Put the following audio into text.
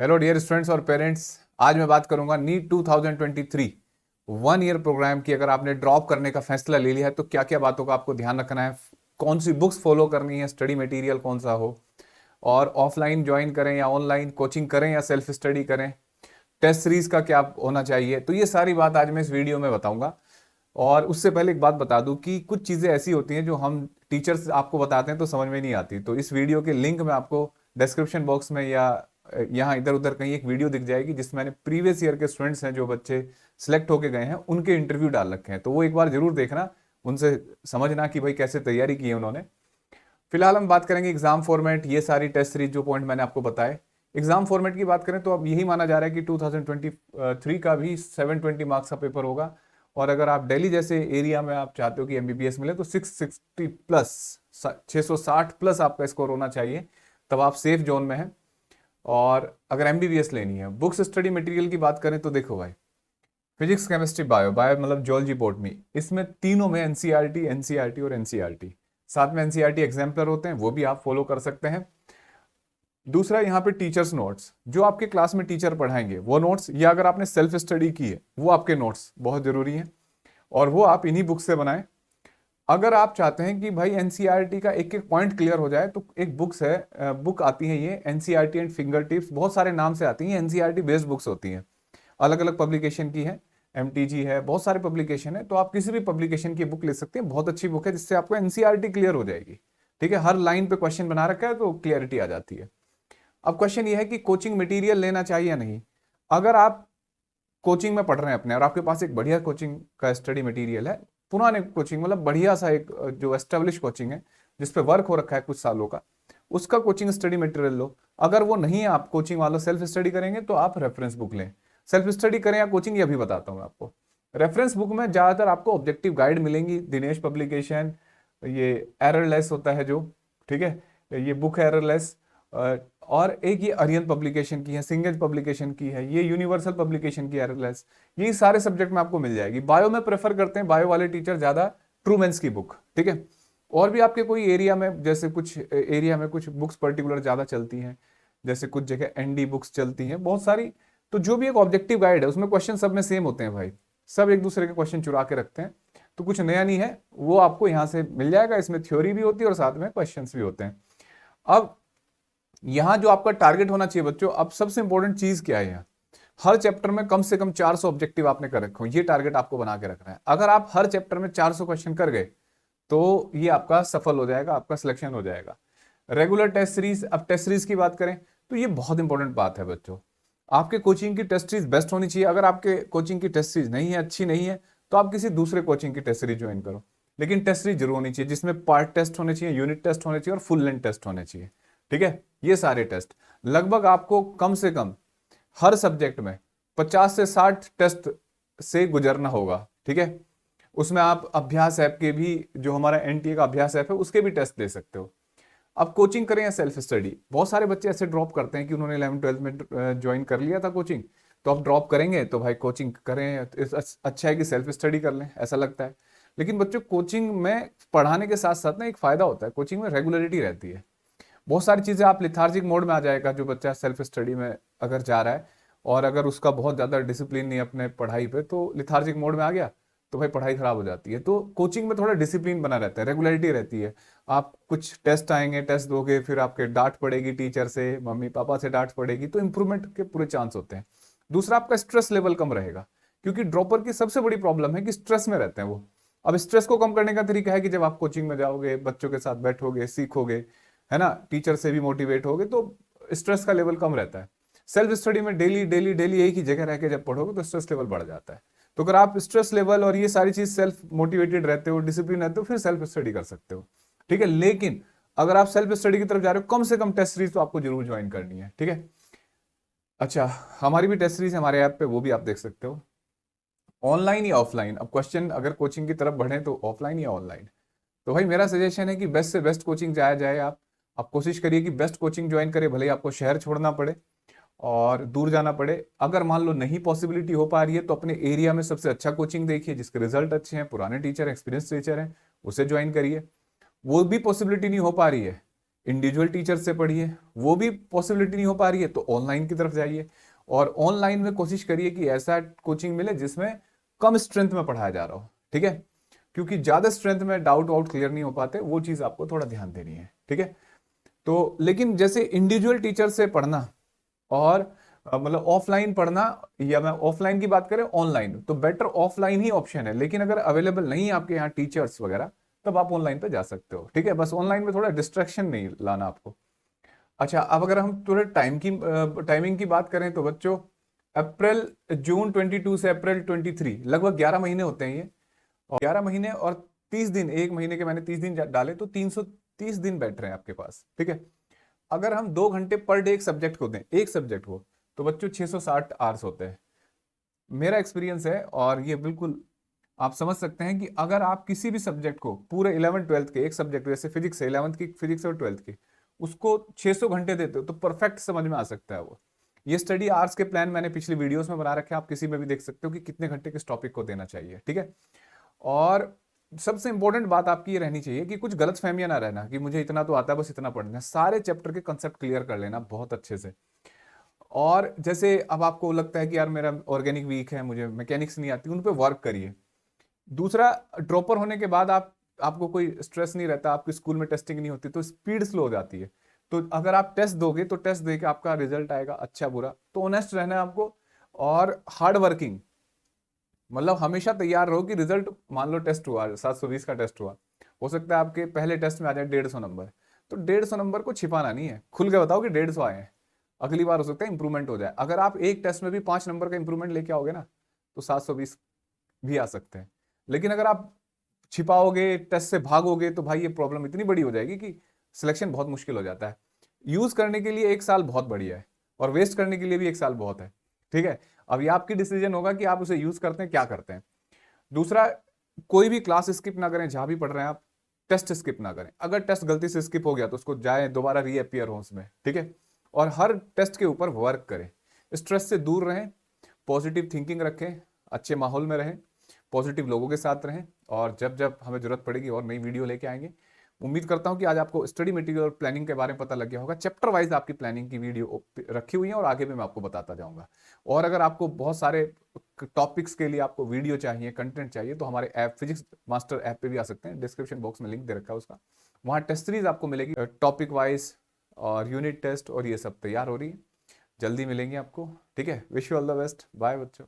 Hello dear students और parents. आज मैं बात करूंगा नीट 2023 वन ईयर प्रोग्राम की। अगर आपने ड्रॉप करने का फैसला ले लिया है तो क्या क्या बातों का आपको ध्यान रखना है, कौन सी बुक्स फॉलो करनी है, स्टडी मटेरियल कौन सा हो, और ऑफलाइन ज्वाइन करें या ऑनलाइन कोचिंग करें या सेल्फ स्टडी करें, टेस्ट सीरीज का क्या होना चाहिए। तो ये सारी बात आज मैं इस वीडियो में बताऊंगा। और उससे पहले एक बात बता दूं कि कुछ चीज़ें ऐसी होती हैं जो हम टीचर्स आपको बताते हैं तो समझ में नहीं आती। तो इस वीडियो के लिंक में आपको डिस्क्रिप्शन बॉक्स में या यहाँ इधर उधर कहीं एक वीडियो दिख जाएगी जिसमें मैंने प्रीवियस ईयर के स्टूडेंट्स हैं जो बच्चे सिलेक्ट होके गए हैं उनके इंटरव्यू डाल रखे हैं। तो वो एक बार जरूर देखना, उनसे समझना कि भाई कैसे तैयारी की है उन्होंने। फिलहाल हम बात करेंगे एग्जाम फॉर्मेट, ये सारी टेस्ट सीरीज जो पॉइंट मैंने आपको बताए। एग्जाम फॉर्मेट की बात करें तो अब यही माना जा रहा है कि 2023 का भी 720 मार्क्स का पेपर होगा। और अगर आप दिल्ली जैसे एरिया में आप चाहते हो कि एमबीबीएस मिले तो 660 प्लस 660 प्लस आपका स्कोर होना चाहिए, तब आप सेफ जोन में हैं। और अगर एमबीबीएस लेनी है, बुक्स स्टडी मटेरियल की बात करें तो देखो भाई, फिजिक्स केमिस्ट्री बायो, बायो मतलब जूलॉजी बॉटनी, इसमें तीनों में एनसीईआरटी एनसीईआरटी और एनसीईआरटी, साथ में एनसीईआरटी एग्जाम्पलर होते हैं, वो भी आप फॉलो कर सकते हैं। दूसरा यहाँ पे टीचर्स नोट्स, जो आपके क्लास में टीचर पढ़ाएंगे वो नोट्स, या अगर आपने सेल्फ स्टडी की है वो आपके नोट्स बहुत जरूरी हैं और वो आप इन्हीं बुक से बनाएं। अगर आप चाहते हैं कि भाई एनसीईआरटी का एक एक पॉइंट क्लियर हो जाए तो एक बुक्स है, बुक आती है ये एनसीईआरटी एंड फिंगर टिप्स, बहुत सारे नाम से आती हैं, एनसीईआरटी बेस्ड बुक्स होती हैं, अलग अलग पब्लिकेशन की है, एमटीजी है, बहुत सारे पब्लिकेशन है। तो आप किसी भी पब्लिकेशन की बुक ले सकते हैं, बहुत अच्छी बुक है जिससे आपको एनसीईआरटी क्लियर हो जाएगी। ठीक है, हर लाइन पे क्वेश्चन बना रखा है तो क्लियरिटी आ जाती है। अब क्वेश्चन ये है कि कोचिंग मटेरियल लेना चाहिए या नहीं। अगर आप कोचिंग में पढ़ रहे हैं अपने और आपके पास एक बढ़िया कोचिंग का स्टडी मटेरियल है, पुराने कोचिंग मतलब बढ़िया सा एक जो एस्टेब्लिश कोचिंग है जिसपे वर्क हो रखा है कुछ सालों का, उसका कोचिंग स्टडी मटेरियल लो। अगर वो नहीं है, आप कोचिंग वालों सेल्फ स्टडी करेंगे तो आप रेफरेंस बुक लें। सेल्फ स्टडी करें या कोचिंग, ये भी बताता हूँ आपको। रेफरेंस बुक में ज्यादातर आपको ऑब्जेक्टिव गाइड मिलेंगी, दिनेश पब्लिकेशन, ये एररलेस होता है जो, ठीक है, ये बुक एररलेस, और एक ये अरियन पब्लिकेशन की है, सिंगेज पब्लिकेशन की है, ये यूनिवर्सल पब्लिकेशन की एररलेस, ये सारे सब्जेक्ट में आपको मिल जाएगी। बायो में प्रेफर करते हैं बायो वाले टीचर ज्यादा ट्रूमेंस की बुक, ठीक है। और भी आपके कोई एरिया में, जैसे कुछ एरिया में कुछ बुक्स पर्टिकुलर ज्यादा चलती हैं, जैसे कुछ जगह एनडी बुक्स चलती हैं बहुत सारी, तो जो भी एक ऑब्जेक्टिव गाइड है उसमें क्वेश्चन सब में सेम होते हैं भाई, सब एक दूसरे के क्वेश्चन चुरा के रखते हैं, तो कुछ नया नहीं है, वो आपको यहाँ से मिल जाएगा। इसमें थ्योरी भी होती है और साथ में क्वेश्चन भी होते हैं। अब यहां जो आपका टारगेट होना चाहिए बच्चों, अब सबसे इंपॉर्टेंट चीज क्या है, यहाँ हर चैप्टर में कम से कम 400 ऑब्जेक्टिव आपने कर रखे हो, ये टारगेट आपको बना के रखना है। अगर आप हर चैप्टर में 400 क्वेश्चन कर गए तो ये आपका सफल हो जाएगा, आपका सिलेक्शन हो जाएगा। रेगुलर टेस्ट सीरीज, अब टेस्ट सीरीज की बात करें तो ये बहुत इंपॉर्टेंट बात है बच्चों, आपके कोचिंग की टेस्ट सीरीज बेस्ट होनी चाहिए। अगर आपके कोचिंग की टेस्ट सीरीज नहीं है, अच्छी नहीं है, तो आप किसी दूसरे कोचिंग की टेस्ट सीरीज ज्वाइन करो, लेकिन टेस्ट सीरीज जरूर होनी चाहिए जिसमें पार्ट टेस्ट होने चाहिए, यूनिट टेस्ट होने चाहिए और फुल लेंथ टेस्ट होने चाहिए। ठीक है, ये सारे टेस्ट लगभग आपको कम से कम हर सब्जेक्ट में 50 से 60 टेस्ट से गुजरना होगा। ठीक है, उसमें आप अभ्यास ऐप के भी, जो हमारा एनटीए का अभ्यास ऐप है, उसके भी टेस्ट दे सकते हो। अब कोचिंग करें या सेल्फ स्टडी, बहुत सारे बच्चे ऐसे ड्रॉप करते हैं कि उन्होंने 11th 12th में ज्वाइन कर लिया था कोचिंग, तो अब ड्रॉप करेंगे तो भाई कोचिंग करें, अच्छा है कि सेल्फ स्टडी कर लें, ऐसा लगता है। लेकिन बच्चों कोचिंग में पढ़ाने के साथ साथ ना एक फायदा होता है, कोचिंग में रेगुलरिटी रहती है। बहुत सारी चीजें आप लिथार्जिक मोड में आ जाएगा जो बच्चा सेल्फ स्टडी में अगर जा रहा है, और अगर उसका बहुत ज्यादा डिसिप्लिन नहीं अपने पढ़ाई पे, तो लिथार्जिक मोड में आ गया तो भाई पढ़ाई खराब हो जाती है। तो कोचिंग में थोड़ा डिसिप्लिन बना रहता है, रेगुलरिटी रहती है। आप कुछ टेस्ट आएंगे, टेस्ट दोगे, फिर आपके डांट पड़ेगी टीचर से, मम्मी पापा से डांट पड़ेगी, तो इंप्रूवमेंट के पूरे चांस होते हैं। दूसरा, आपका स्ट्रेस लेवल कम रहेगा, क्योंकि ड्रॉपर की सबसे बड़ी प्रॉब्लम है कि स्ट्रेस में रहते हैं वो। अब स्ट्रेस को कम करने का तरीका है कि जब आप कोचिंग में जाओगे, बच्चों के साथ बैठोगे, सीखोगे, है ना, टीचर से भी मोटिवेट होगे, तो स्ट्रेस का लेवल कम रहता है। सेल्फ स्टडी में डेली डेली डेली एक ही जगह रह के जब पढ़ोगे तो स्ट्रेस लेवल बढ़ जाता है। तो अगर आप स्ट्रेस लेवल और ये सारी चीज सेल्फ मोटिवेटेड रहते हो, डिसिप्लिन रहते हो, फिर सेल्फ स्टडी कर सकते हो। ठीक है, लेकिन अगर आप सेल्फ स्टडी की तरफ जा रहे हो, कम से कम टेस्ट सीरीज तो आपको जरूर ज्वाइन करनी है। ठीक है, अच्छा, हमारी भी टेस्ट सीरीज हमारे ऐप पे, वो भी आप देख सकते हो, ऑनलाइन या ऑफलाइन। अब क्वेश्चन अगर कोचिंग की तरफ बढ़े तो ऑफलाइन या ऑनलाइन, तो भाई मेरा सजेशन है कि बेस्ट से बेस्ट कोचिंग जाया जाए। आप कोशिश करिए कि बेस्ट कोचिंग ज्वाइन करें, भले ही आपको शहर छोड़ना पड़े और दूर जाना पड़े। अगर मान लो नहीं पॉसिबिलिटी हो पा रही है तो अपने एरिया में सबसे अच्छा कोचिंग देखिए जिसके रिजल्ट अच्छे हैं, पुराने टीचर, एक्सपीरियंस टीचर हैं, उसे ज्वाइन करिए। वो भी पॉसिबिलिटी नहीं हो पा रही है इंडिविजुअल टीचर से पढ़िए, वो भी पॉसिबिलिटी नहीं हो पा रही है तो ऑनलाइन की तरफ जाइए। और ऑनलाइन में कोशिश करिए कि ऐसा कोचिंग मिले जिसमें कम स्ट्रेंथ में पढ़ाया जा रहा हो, ठीक है, क्योंकि ज्यादा स्ट्रेंथ में डाउट वाउट क्लियर नहीं हो पाते, वो चीज आपको थोड़ा ध्यान देनी है, ठीक है। तो लेकिन जैसे इंडिविजुअल टीचर से पढ़ना और मतलब ऑफलाइन पढ़ना, या मैं ऑफलाइन की बात करें ऑनलाइन, तो बेटर ऑफलाइन ही ऑप्शन है। लेकिन अगर अवेलेबल नहीं है आपके यहाँ टीचर्स वगैरह, तब आप ऑनलाइन पे जा सकते हो, ठीक है। बस ऑनलाइन में थोड़ा डिस्ट्रैक्शन नहीं लाना आपको। अच्छा, अब अगर हम थोड़े टाइमिंग की बात करें तो बच्चों, अप्रैल जून 22 से अप्रैल 23 लगभग 11 महीने होते हैं ये। और 11 महीने और 30 दिन, एक महीने के मैंने 30 दिन डाले तो 330 दिन बैठ रहे हैं आपके पास, ठीक है। अगर हम 2 घंटे पर डे एक सब्जेक्ट को दें, एक सब्जेक्ट को, तो बच्चों 660 आवर्स होते हैं। मेरा एक्सपीरियंस है और ये बिल्कुल आप समझ सकते हैं कि अगर आप किसी भी सब्जेक्ट को पूरे 11 12 के एक सब्जेक्ट, जैसे फिजिक्स है, 11th की फिजिक्स और 12th की, उसको 600 घंटे देते हो तो परफेक्ट समझ में आ सकता है वो। ये स्टडी आवर्स के प्लान मैंने पिछली वीडियोस में बना रखे हैं, आप किसी में भी देख सकते हो कि कितने घंटे किस टॉपिक को देना चाहिए, ठीक है। और सबसे इंपॉर्टेंट बात आपकी ये रहनी चाहिए कि कुछ गलत फहमियां ना रहना कि मुझे इतना तो आता है, बस इतना पढ़ना है। सारे चैप्टर के कंसेप्ट क्लियर कर लेना बहुत अच्छे से। और जैसे अब आपको लगता है कि यार मेरा ऑर्गेनिक वीक है, मुझे मैकेनिक्स नहीं आती, उन पे वर्क करिए। दूसरा, ड्रॉपर होने के बाद आपको कोई स्ट्रेस नहीं रहता, आपके स्कूल में टेस्टिंग नहीं होती तो स्पीड स्लो हो जाती है। तो अगर आप टेस्ट दोगे तो टेस्ट देके आपका रिजल्ट आएगा अच्छा बुरा, तो ऑनेस्ट रहना है आपको। और हार्ड वर्किंग, मतलब हमेशा तैयार रहो कि रिजल्ट, मान लो टेस्ट हुआ 720 का टेस्ट हुआ, हो सकता है आपके पहले टेस्ट में आ जाए 150 नंबर, तो 150 नंबर को छिपाना नहीं है, खुल के बताओ कि 150 आए हैं। अगली बार हो सकता है इंप्रूवमेंट हो जाए। अगर आप एक टेस्ट में भी 5 नंबर का इंप्रूवमेंट लेके आओगे ना, तो 720 भी आ सकते हैं। लेकिन अगर आप छिपाओगे, टेस्ट से भागोगे, तो भाई ये प्रॉब्लम इतनी बड़ी हो जाएगी कि सिलेक्शन बहुत मुश्किल हो जाता है। यूज करने के लिए 1 साल बहुत बढ़िया है, और वेस्ट करने के लिए भी 1 साल बहुत है, ठीक है। अब ये आपकी डिसीजन होगा कि आप उसे यूज करते हैं, क्या करते हैं। दूसरा, कोई भी क्लास स्किप ना करें, जहां भी पढ़ रहे हैं आप, टेस्ट स्किप ना करें। अगर टेस्ट गलती से स्किप हो गया तो उसको जाए दोबारा रीअपियर हो उसमें, ठीक है। और हर टेस्ट के ऊपर वर्क करें, स्ट्रेस से दूर रहें, पॉजिटिव थिंकिंग रखें, अच्छे माहौल में रहें, पॉजिटिव लोगों के साथ रहें। और जब जब हमें जरूरत पड़ेगी और नई वीडियो लेके आएंगे। उम्मीद करता हूं कि आज आपको स्टडी मटेरियल और प्लानिंग के बारे में पता लग गया होगा। चैप्टर वाइज आपकी प्लानिंग की वीडियो रखी हुई है और आगे भी मैं आपको बताता जाऊंगा। और अगर आपको बहुत सारे टॉपिक्स के लिए आपको वीडियो चाहिए, कंटेंट चाहिए, तो हमारे ऐप फिजिक्स मास्टर ऐप पे भी आ सकते हैं। डिस्क्रिप्शन बॉक्स में लिंक दे रखा है उसका, वहाँ टेस्ट सीरीज आपको मिलेगी टॉपिक वाइज, और यूनिट टेस्ट और ये सब तैयार हो रही है। जल्दी मिलेंगे आपको, ठीक है। Wish you all the best, bye बच्चों।